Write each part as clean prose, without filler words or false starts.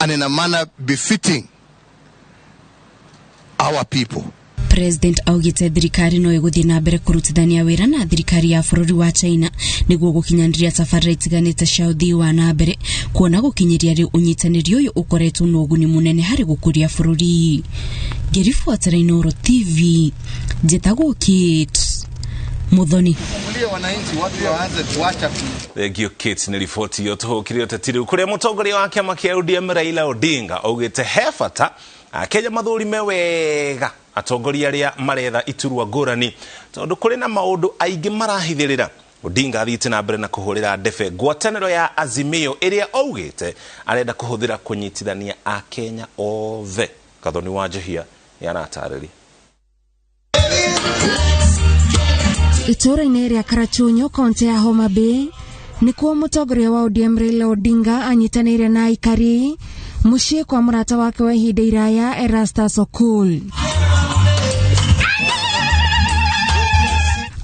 and in a manner befitting our people. President augite thirikari no iguthie na mbere kurutithania wira na thirikari ya bururi wa China niguo gukinyandiria safari itiganite cia uthii wa na mbere kuona gukinyiria ri unyitaniri uyu ukoretwo na uguni munene hari gukuria bururi. Ngirifuatira Inooro TV jetagwo Kit Muthoni. Thegio Kit ni ripoti yo tuhukire utetiri kuria mutongoria wa kiama kia UDM Raila Odinga augite hefata Kenya mathurime wega atongoria aria maretha iturwa ngurani tondu kuri na maundu aingi marahithirira. Odinga athiite na mbere na kuhurira ndefe ngwataniro ya Azimio iria augite arenda kuhuthira kunyitithania a Kenya othe. Kathoni wa Jehia yanatarĩria. Itora-inĩ ria Karachunyo kaunti ya Homa Bay nikuo mutongoria wa ODM Raila Odinga anyitanĩire na aikari muciĩ kwa murata wake wa ihinda iraya Erastus Okul.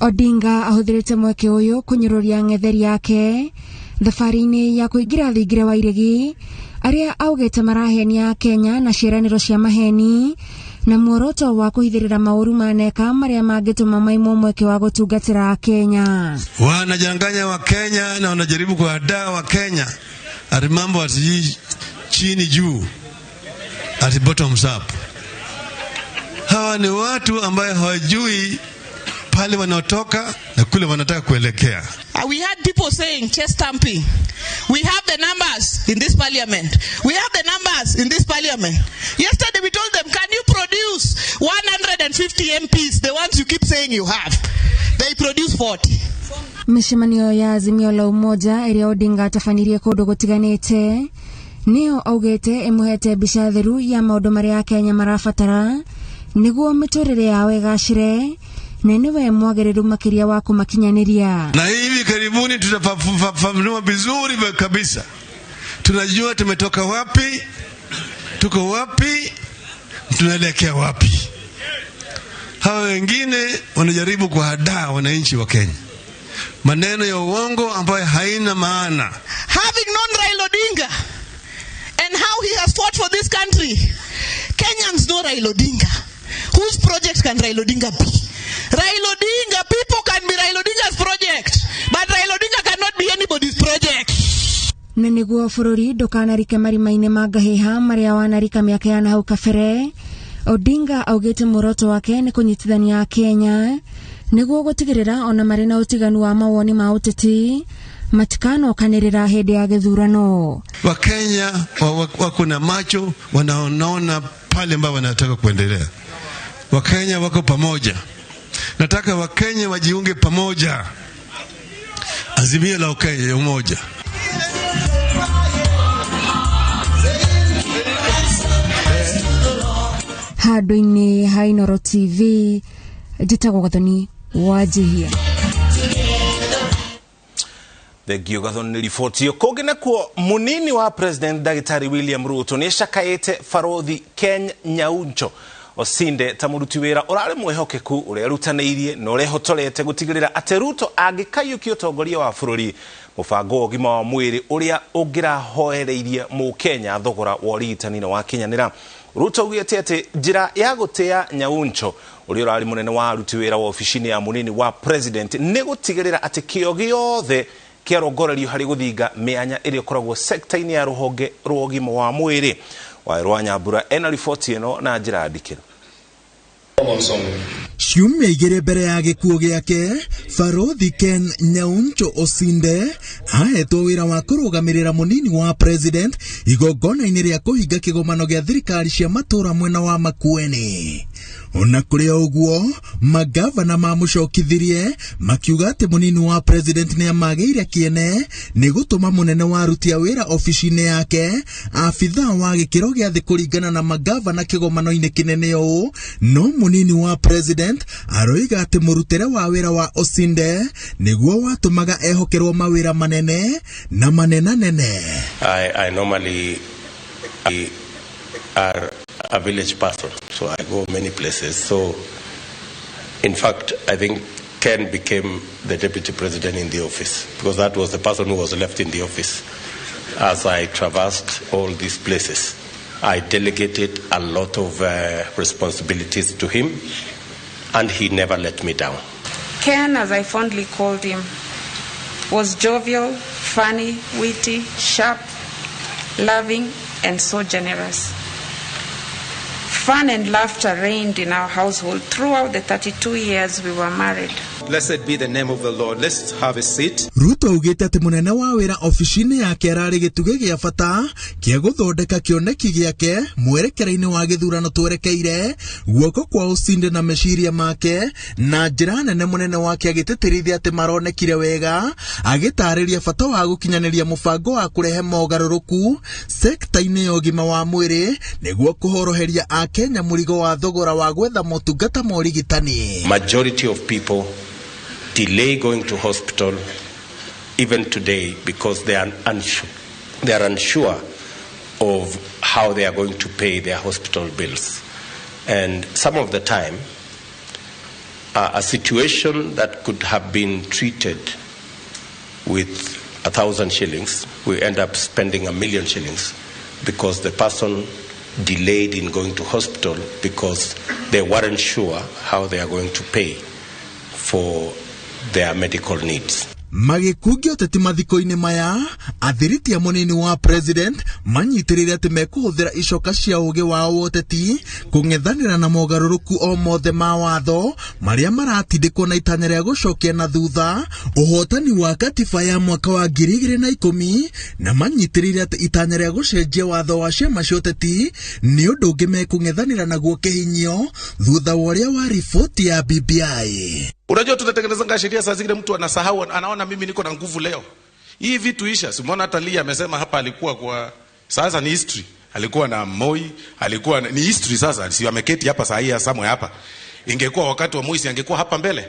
Odinga ahuthirite mweke uyu kunyururia ng'etheri yake thabarĩ-inĩ ya kuingira thingire wa iregi aria augite marahenia Kenya na ciĩranĩro cia maheni na muoroto wa kuhithirira mauru maneka maria mangituma maimwo mweke wa gutungatira Kenya. Wanajanganya wa Kenya na wanajaribu kuhadaa wa Kenya ati mambo ati chini juu ati bottoms up. Hawa ni watu ambaye hawajui pale wanaotoka na kule wanataka kuelekea. We had people saying chest stamping. We have the numbers in this parliament. We have the numbers in this parliament. Yesterday we told them, can you produce 150 MPs, the ones you keep saying you have? They produce 40. Mishimanio ya Azimio la Umoja iria Odinga atafanirie kundu gutiganite nio augite imuhete bica theru ya maundu maria Kenya marabatara niguo miturire yawe igacire na niwe mwagiriru makiria wa kumakinyaniria. Na hivi karibuni tutafafanua vizuri kabisa. Tunajua tumetoka wapi, tuko wapi, tunaelekea wapi. Hawa wengine wanajaribu kuhadaa wananchi wa Kenya. Maneno ya uongo ambayo haina maana. Having known Raila Odinga and how he has fought for this country, Kenyans know Raila Odinga. Whose project can Raila Odinga be? Raila Odinga, people can be Raila Odinga's project, but Raila Odinga cannot be anybody's project. Neniguo bururi ndukanarike marima-inĩ mangahiha maria wanarika miaka ya nahau kabere. Odinga augite muoroto wake ni kunyitithania Kenya niguo gutigirira ona mari na utiganu wa mawoni ma uteti matikano kanirira hindi ya githurano. Wakenya wako na macho wanaona pale ambapo wanataka kuendelea. Wakenya wako pamoja. Nataka Wakenya wajiunge pamoja. Azimio la Kenya umoja. Handũ-inĩ ha Inooro TV njĩtagwo Gathoni wa Jehia. Thegio Gathoni ni ripoti yo kũngĩ nakuo munini wa President Dagitari William Ruto ni cakaĩte barothi Ken Nyauncho Osinde ta muruti wira urare mwehokeku uria rutaneirie no rehotorete gutigirira ate Ruto angikayuki utongoria wa bururi mubango ogima wa mwiri uria ungirahoereirie mu Kenya thogora wa urigitani wa kinyanira. Ruto ugite ati njira ya gutea Nyauncho uria urari munene wa ruti wira wa ofisini ya munini wa president ni gutigirira ati kio giothe kiarongorerio hari guthinga mianya iria koragwo sector-ini ya ruhonge rwa ugima wa mwiri. Wairwa Nyambura ena ripoti ino na njira ndikiro. Ciumia igĩrĩ mbere ya gĩkuũ gĩake, Barothi Ken Nyauncho Osinde ahetwo wĩra wa kũrũgamĩrĩra mũnini wa president igongona-inĩ rĩa kũhinga kĩgomano gĩa thirikari cia matũũra mwena wa Makueni. Ona kũrĩ ũguo, magavana mamũcokithirie makiuga atĩ mũnini wa president nĩ amagĩire kĩene nĩ gũtũma mũnene wa aruti a wĩra ofici-inĩ yake abithaa wa gĩkĩro gĩa thĩ kũringana na magavana kĩgomano-inĩ kĩnene ũũ, no mũnini wa president aroiga atĩ mũrutĩre wa wĩra wa Osinde nĩguo watũmaga ehokerwo mawĩra manene na manenanene. I normally are a village person, so I go many places. So, in fact, I think Ken became the deputy president in the office because that was the person who was left in the office. as I traversed all these places. I delegated a lot of responsibilities to him, and he never let me down. Ken, as I fondly called him, was jovial, funny, witty, sharp, loving, and so generous. Fun and laughter reigned in our household throughout the 32 years we were married. Blessed be the name of the Lord. Let's have a seat. Ruto ugite ati munene wa wira ofisini yake arari gituge gia bata kia guthondeka kioneki giake mwerekera-ini wa githurano twerekeire guoko kwa Osinde na meciria make na njira nene munene wake agiteterithia ati maronekire wega agitariria bata wa gukinyaniria mubango wa kurehe mogaruruku sekta-ini ya ugima wa mwiri niguo kuhoroheria Akenya murigo wa thogora wa gwetha motungata ma urigitani. Majority of people delay going to hospital even today because they are unsure of how they are going to pay their hospital bills. And some of the time, a situation that could have been treated with 1,000 shillings, we end up spending 1,000,000 shillings because the person delayed in going to hospital because they weren't sure how they are going to pay for their medical needs. Magikugio teti mathiko-ini maya athiriti ya munini wa president manyitirire ati mekuhuthira icoka cia ugi wao woteti kung'ethanira na mogaruruku o mothe ma watho maria maratindikwo na itanya ria gucokia na thutha uhotani wa katiba ya mwaka wa 2010 na manyitirire ati itanya ria gucenjia watho wa ciama cia uteti ni undu ungi mekung'ethanira naguo kihinyio thutha wa uria wa ripoti ya BBI. Unajua tunatengeneza sheria saa zingine mtu anasahau, anaona mimi niko na nguvu leo. Hii vitu isha. Simona hata Lia amesema hapa alikuwa kwa sasa ni history. Alikuwa na Moi, alikuwa ni history sasa. Si ameketi hapa saa hii somewhere hapa. Ingekuwa wakati wa Moi angekuwa hapa mbele.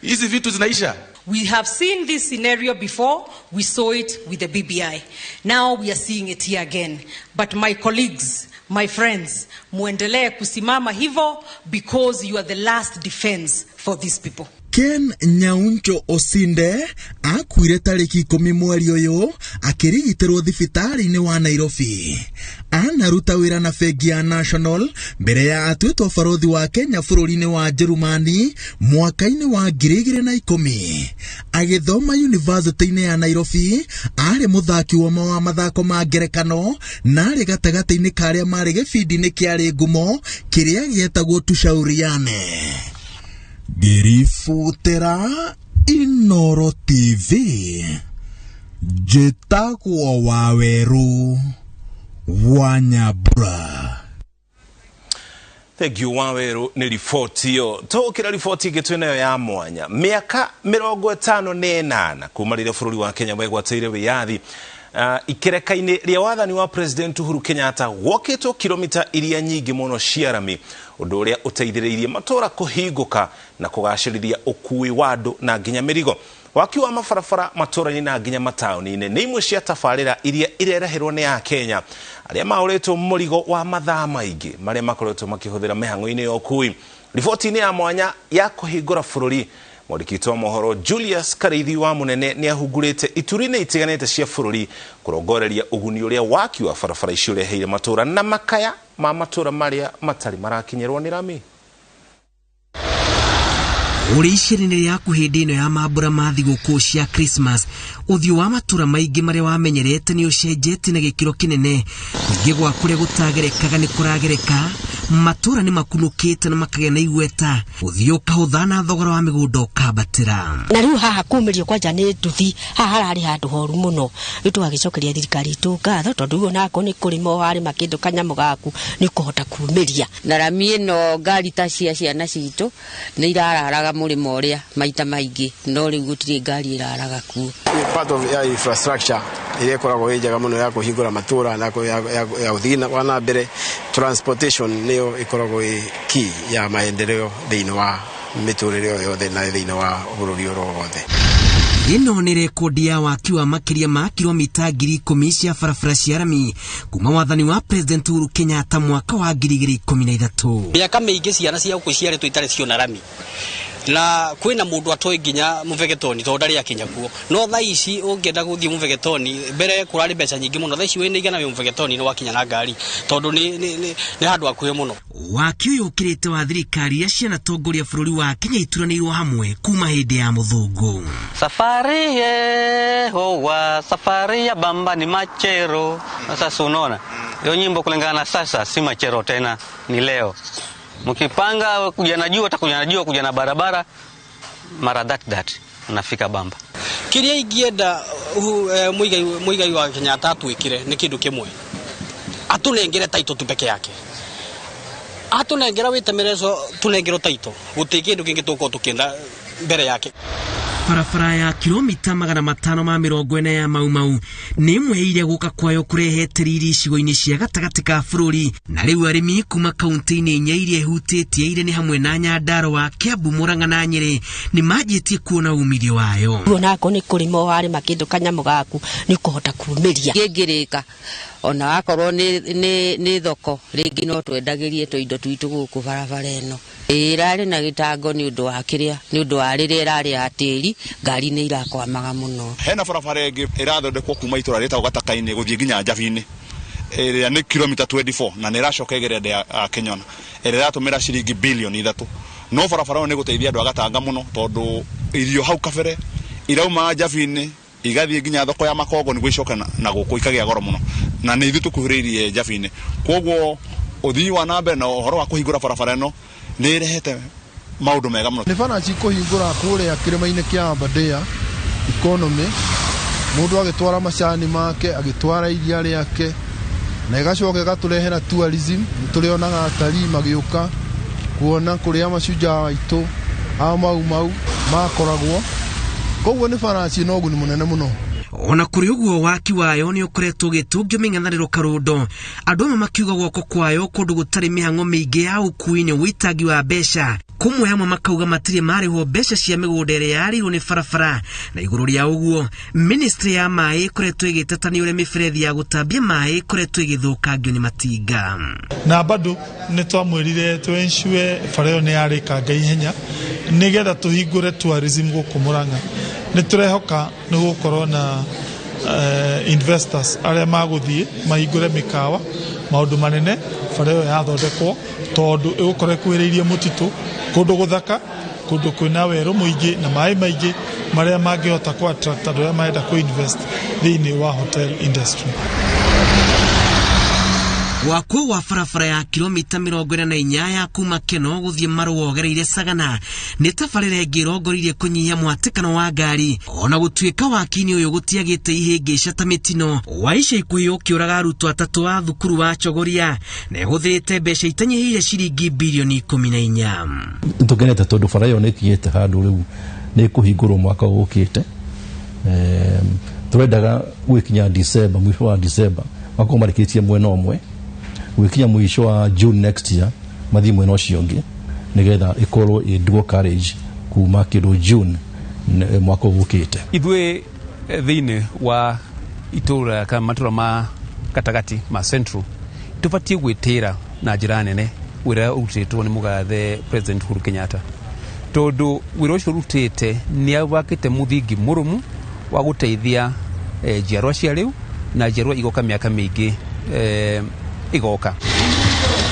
Hizi vitu zinaisha. We have seen this scenario before. We saw it with the BBI. Now we are seeing it here again. But my colleagues, my friends, muendelee kusimama hivyo because you are the last defense for these people. Ken Nyauncho Osinde akuire tariki 10 mweri uyu akirigitirwo thibitari-ini wa Nairobi. Anaruta wira na bengi ya National mbere ya atwitwo barothi wa Kenya bururi-ini wa Jerumani mwaka-ini wa 2010. Agithoma university-ini ya Nairobi ari muthaki wa mathako ma ngerekano na ari gatagati-ini karia mari gibindi-ini kiari ngumo kiria gietagwo tushauriane. Girifutera Inooro TV Jitagwo Waweru Wanyabura. Thank you Waweru ni ripoti yo. Tokira ripoti gitwenayo ya mwanya. Miaka 58 kumarira bururi wa Kenya wegwateire wiyathi ikereka-ini ria wathani wa President Uhuru Kenyatta woketwo kilomita iria nyingi muno ciarami undu uria uteithiriirie matora kuhinguka na kugacirithia ukui wa andu na nginya mirigo. Waki wa mabarabara matora-ini na nginya mataoni-ini ni imwe cia tabarira iria irerehirwo ni a Kenya aria mahoretwo murigo wa mathaa maingi maria makoretwo makihuthira mihang'o-ini ya ukui. Riboti-ini ya mwanya ya kuhingura bururi Mwandĩki wa mohoro Julius Kareithi wa munene ni ahungurite ituri-ini itiganite cia bururi kurongoreria uguni uria waki wa barabara icio ureheire matura na makaya ma matura maria matari marakinyerwo ni rami. Uricirĩnĩ rĩa kuhĩndĩ ĩno ya mambura ma thigũkũ cia Christmas uthio wa matura maingĩ marĩa wamenyerete nĩ ũcenjetie na gĩkĩro kĩnene. Ningĩ gwa kũrĩa gũtagerekaga nĩ kũragereka, matura nĩ makunũkĩte na makagĩa na igweta, uthio kahũtha na thogora wa mĩgũnda ũkambatĩra. Na rĩu haha kumĩrio kwanja nĩ nduthi, haha hararĩ handũ horu mũno. Rĩu tũgagĩcokeria thirikari itũ ngatho tondũ ũguo nako nĩ kũrĩma harĩ makĩndũ kanyamũ gaku nĩ kũhota kumĩria. Na rami ĩno ngari ta cia ciana citũ nĩ irararaga mũrĩmo ũrĩa maita maingĩ no rĩu gũtirĩ ngari iraraga kuo. Part of ya infrastructure ile ikoragwo ĩnjega mũno ya kũhingũra matura na ya ũthii wa na mbere, transportation nĩyo ikoragwo key ya maendeleo thĩinĩ wa mĩtũrĩre yothe na thĩinĩ wa bũrũri wothe. Ĩno nĩ rekodi ya waki wa makĩria ma kilomita 10,000 cia barabara cia rami kuma wathani wa President Uhuru Kenyatta mwaka wa 2013. Miaka mĩingĩ ciana cia gũkũ ciarĩtwo itarĩ ciona rami. na kwina mundu atoi nginya muvegetoni to ndari akinya kuo no tha ici ungenda guthie muvegetoni mbere kurari mbeca nyingi muno tha ici wina igana wi muvegetoni no wakinya na ngari tondu ni handu akuhe muno waki uyu ukirite wa thirikari ya ciana tongoria bururi wa Kenya ituranirwo hamwe kuma hindi ya muthungu safari wa safari ya bamba ni machero sasa unaona hiyo nyimbo kulingana sasa si machero tena ni leo mkipanga kuja na jua atakuja na jua kuja na barabara mara that unafika bamba kiria ingienda muigai wa Kenya tatu ikire ni kindu kimwe atunengere taito tu peke yake atunengera witemerezo tunengero taito gutikindu kingi tuko tukienda mbere yake barabara ya kilomita 540 ya Mau ni imwe iria guka kwayo kurehete riri icigo-ini cia gatagati ka bururi na riu arimi kuma kaunti-ini inya iria ihutĩtie ire ni hamwe na Nyandarua wa Kiambu, Murang'a na Nyeri ni manjĩtie kuona umithio wayo onako ni kurimo wari makindu kanyamu gaku ni kuhota kuumiria ngĩrĩka ona akorwo ni thoko ringi no twendagirie indo twitu guku barabara eno irari na gitango ni undu wa kiria ni undu wa riria irari atiri ngari ni irakwamaga muno hena barabara ingi irathondekwo kuma itura rita gatakaini guthie nginya Njabini iria ni kilomita 24 na ni iracoka igerende ya Kenyona iria iratumira ciringi bilioni 3 no barabara ni guteithia andu agatanga muno tondu irio hau kabere irauma Njabini igathie nginya thoko ya Makongo ni gwicoka na guku ikagia goro muno na ni ithu tukuhiririe Njabini kwoguo uthii wa nambe na uhoro wa kuhingura barabara eno ni irehete maundu mega muno ni finance kuhingura kuria kirima-ini kia Aberdare economy mundu agitwara macani make agitwara iria riake na igacoka gaturehera tourism turionaga atari magiuka kuona kuria macuja waitu a mau makoragwo koguo ni finance no guni munene muno ona kuri uguo waki wayo ni ukoretwo gitungio ming'anariro karundo andu amwe makiuga guoko kwayo kundu gutari mihango miingi ya ukui-ini witangi wa mbeca kumwe amwe makauga matire marihwo mbeca cia migunda iria yarirwo ni barabara na iguru ria uguo ministry ya mai ikoretwo igitetania uria miberethi ya gutambia mai ikoretwo igithukangio ni matinga na bado ni twamwirire twensue fareo ni yarikanga ihenya nigetha tuhingure tourism guku Murang'a ni turehoka ni gukorwo na investors aria maguthie mahingure mikawa maundu manene fareo yathondekwo tondu igukorwo kwiriirie mutitu kundu guthaka kundu kwina weru muingi na mai maingi maria mangihota ku attract andu aria marenda ku invest thiini wa hotel industry wako wa barabara ya kilomita 48 ya kuma Keno guthie Marua gereire Sagana ni tabarire ngirongoririe kunyihia mwatikano wa ngari ona gutuika wakini uyu gutiagite ihingica ta mitino wa ica ikuhi ukiuraga arutwo atatu a thukuru wa Chogoria na guthirite mbeca itanyihire ciringi bilioni 14 tukenete tondu bara yo nikiete handu riu ni kuhingurwo mwaka ukite turendaga gwikinya December mwisho wa December wako marikitie mwena omwe wikinya mwisho wa June next year mathi mwena ucio ngi nigetha ikorwo i dual carriage kuma kindu June mwaka ukite ithwe thiini wa itura kama matura ma katagati ma central tufatie gwitira na njira nene wira urutitwo ni mugathe President Uhuru Kenyatta tondu wira ucio urutite ni abakite muthingi murumu wa guteithia njiarwa cia riu na njiarwa igoka miaka mingi igoka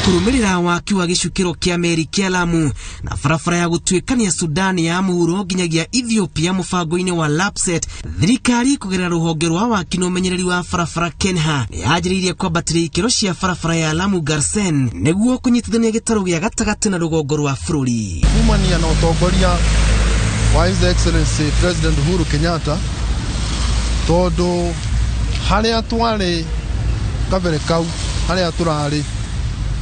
kurumirira waki wa gicukiro kia meri kia Lamu na barabara ya gutuikania Sudani ya muhuro nginyagia Ethiopia mubango-ini wa Lapset thirikari kugerera ruhonge rwa waki no menyereri wa barabara Kenha ni yajiririe kwambatĩria ikiro cia barabara ya Lamu Garsen niguo kunyitithania gitaro gia gatagati na rugongo rwa bururi kumania na utongoria wa His Excellency President Uhuru Kenyatta tondu haria twari kabere kau haria turari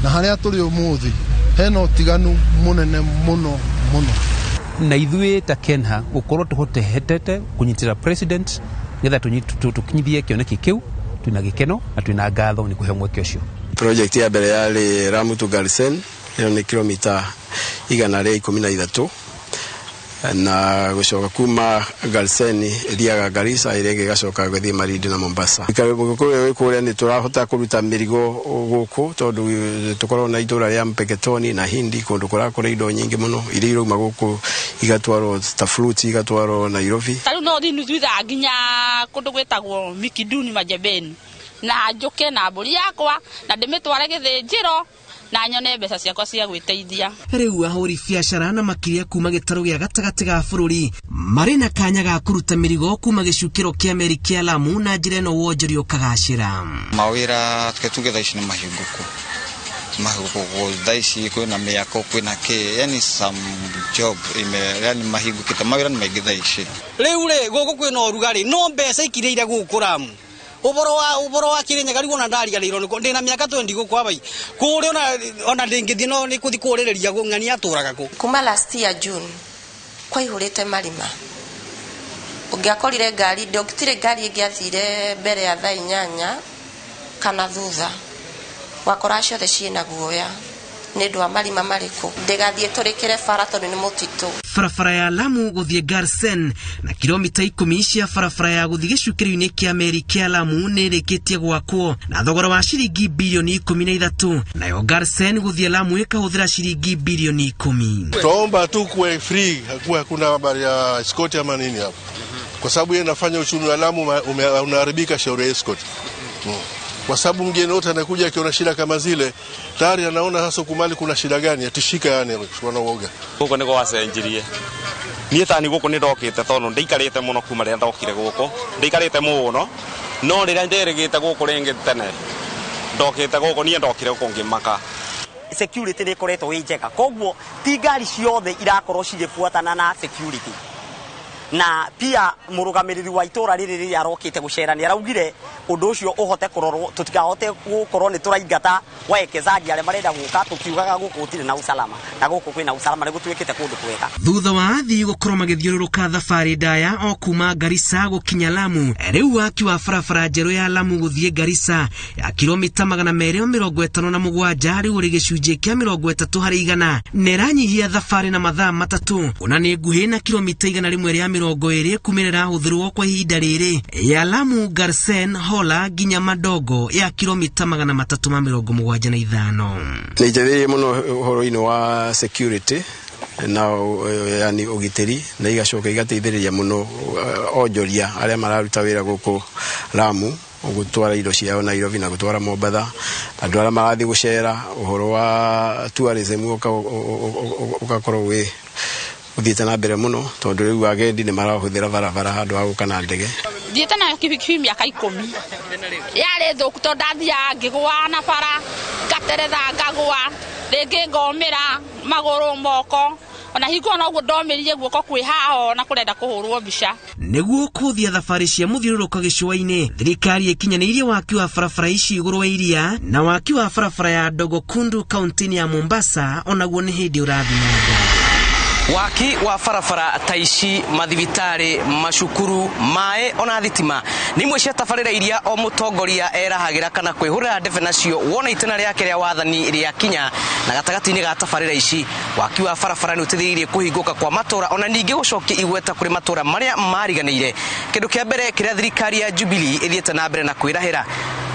na haria turi umuthi hena utiganu munene muno na ithuĩ ta Kenha gukorwo tuhotete kunyitira president ngetha tukinyithie kioneki kiu twina gikeno na twina ngatho ni kuhe mweke ucio project ya mbere yari Lamu to Garsen iyo ni kilomita 113 na gucoka kuma Galseni thiaga Garissa irenge gacoka guthii Marindi na Mombasa. Ikagukuru kuria ni turahota kuruta mirigo guku tondu tukorwo na itura ria Mpeketoni na Hindi kundu kurakora indo nyingi muno iria irauma guku igatwaro ta fruits igatwaro Nairobi. Taru no thinu thutha nginya kundu gwetagwo Mikiduni Majebeni na njuke na mburi yakwa na ndimitware githinjiro na nyone mbeca ciakwa cia gwiteithia. Riu ahuri biacara na makiria kuma gitaro gia gatagati ga bururi mari na kanya ga kuruta mirigo kuma gicukiro kia meri kia Lamu na njira ino wonjorio kagacira. Mawira tuge thaici ni mahinguku thaici kwina miako kwina ki yani some job yani mahingukite mawira ni maingi thaici. Riu guku kwina urugari no mbeca ikirire guku Lamu. Uboro wa Kirinyaga rigo na ndari galiro niko ndina miaka 20 guku abai kuri ona ndingithie no ni kuthi kurireria ngani aturaga ku kuma last year June kwa ihurite marima ungiakorire ngari ndogitire ngari ingiathire mbere ya thaa 8 kana thutha wakora ciothe ciina guoya ni ndwa marima mariku ndigathie turikire bara tondu ni mutitu. Barabara ya Lamu guthie Garsen na kilomita 10 cia barabara ya guthie gicukiro-ini kia meri kia Lamu ni rikitie gwakwo na thogora wa ciringi bilioni 13 nayo Garsen guthie Lamu ikahuthira ciringi bilioni 10. Tuomba tu kuwe free, hakuna habari ya escort ama nini hapo. Kwa sababu yeye anafanya uchumi wa Lamu unaharibika shauri escort. Kwa sababu mgeni wote anakuja akiona shida kama zile tayari anaona hasa kumali kuna shida gani atishika yani wana uoga. Guko niko wacenjirie. Niĩ tani guko ni ndokite tondu ndikarite muno kuma ria ndokire guko. Ndikarite muno. No rira nderigite guko ringi tene. Ndokite guko nie ndokire guko ngimaka. Security ni koretwo wi njega. Koguo ti ngari ciothe irakorwo cigifuatana na security. Na pia murugamiriri wa itura riri riri arokite gucera ni araugire undu ucio uhote kurorwo tutikahote gukorwo ni turaingata waekezaji ale marenda guka tukiugaga guku utire na usalama na guku kwina usalama nigu twikite kundu kwega. Thutha wa athii gukorwo magithiururuka thabari ndaya o kuma Garissa gukinya Lamu riu waki wa barabara njeru ya Lamu guthie Garissa ya kilomita 257 riu ri gicunjie kia 30 hari 100 neranyihia thabari na mathaa matatu ona ni nguhi na kilomita 100 ria 20 kumirira huthirwo kwa ihinda riri ya Lamu Garsen Hola ginya Madogo ya kilomita 375. Nijetherie muno horo-ini wa security na yani ugiteri na igacoka igateithĩrĩria muno onjoria aria mararuta wira guku Lamu gutwara indo ciao Nairobi na gutwara Mombasa andu aria marathi gucera uhoro wa tourism ugakorwo wi uthiite na mbere muno tondu riu agendi ni marahuthira barabara handu ha gukana ndege. Thiete na kibikibi miaka 10 yari thuku to ndathia ngigwa na bara ngateretha ngagwa ringi ngomira maguru moko ona hiko no gudomirie guoko kwi haho na kurenda kuhurwo mbica. Niguo kuthia thabari cia muthiururuko gicua-ini thirikari ikinyanirie waki wa barabara ici iguru wa iria na waki wa barabara ya Dogo Kundu kaunti ya Mombasa onaguo ni hindi urathi na mbere. Waki wa barabara taici mathibitari macukuru mae ona thitima ni imwe cia tabarĩra iria o mutongoria erahagira kana kwihurira ndebe nacio wona itena riake ria wathani ria kinya na gatagati-ini ga tabarĩra ici waki wa barabara ni utithiririe kuhinguka kwa matura ona ningi gucokia igweta kuri matura maria mariganĩire kindu kia mbere kiria thirikari ya Jubilee ithiete na mbere na kwirahira.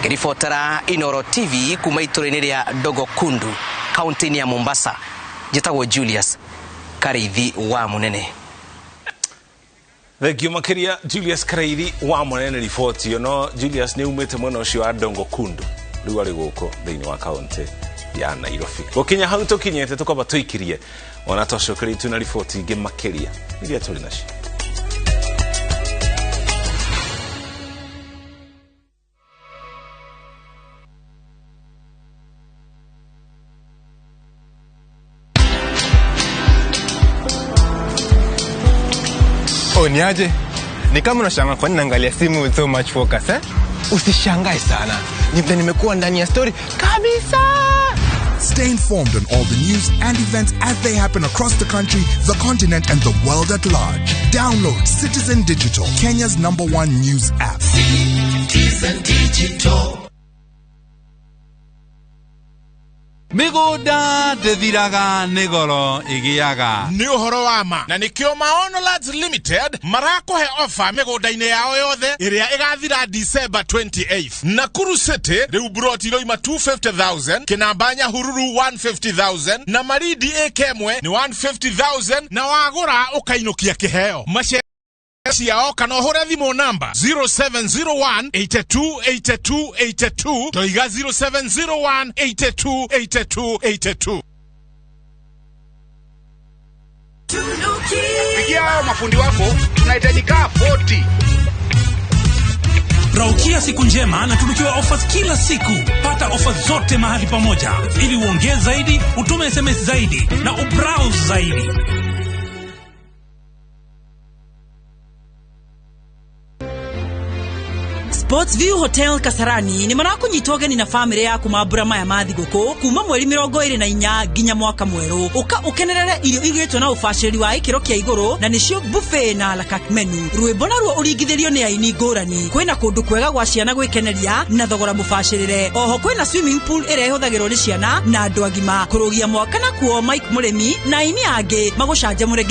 Ngiribotera Inooro TV kuma itũra-ini ria Dogo Kundu kaunti ya Mombasa njitagwo Julius Karaithi wa Munene. Thegio makiria Julius Karaithi wa Munene riboti no Julius ni umite mwena ucio wa Dogo Kundu riu ari guko thiini wa kaunti ya Nairobi. Gukinya hau tukinyete tukoba tuikirie ona tocokeri tuna riboti ingi makiria iria turi nacio. Niaje? Ni kama unashangaa kwa nini naangalia simu with so much focus eh? Usishangae sana. Nimekuwa ndani ya story kabisa. Stay informed on all the news and events as they happen across the country, the continent and the world at large. Download Citizen Digital, Kenya's #1 news app. Citizen Digital. Migunda ndithiraga nĩ goro ĩgĩaga. Nĩ ũhoro wa ma. Na nĩkĩo Maono Lands Limited marakuhe ofa mĩgũnda-inĩ yao yothe ĩrĩa ĩgathira December 28th. Nakuru City rĩu buroti iroima 250,000, Kinambanya Hururu 150,000 na Marindi ĩkemwe nĩ 150,000 na wagũra ũkainũkia kĩheo. Ciao kana ũhũre thimũ namba 0701 82 82 82 toiga 0701 82 82 82. Pigia hao mafundi wako, tunahitajika 40. Raukia siku njema na tunukiwa offers kila siku. Pata offers zote mahali pamoja ili uongee zaidi, utume SMS zaidi na ubrowse zaidi. Sportsview Hotel Kasarani ni marakunyita ũgeni na family yaku mambura maya ma thigũkũ kuma mweri 24 nginya mwaka mwerũ. Uka ukenerere irio igĩtwo na ũbacĩrĩri wa gĩkĩro kĩa igũrũ na nĩcio buffet na la carte menu. Rwĩmbo naruo ũringithĩrio nĩ aini ngũrani. Kwĩna kũndũ kwega gwa ciana gwĩkeneria na thogora mũbacĩrĩre. Oho kwĩna swimming pool ĩrĩa ĩhũthagĩrwo nĩ ciana na andũ agima. Kũrũgia mwaka na kuo Mike Mũrĩmi na aini angĩ magũcanjamũre.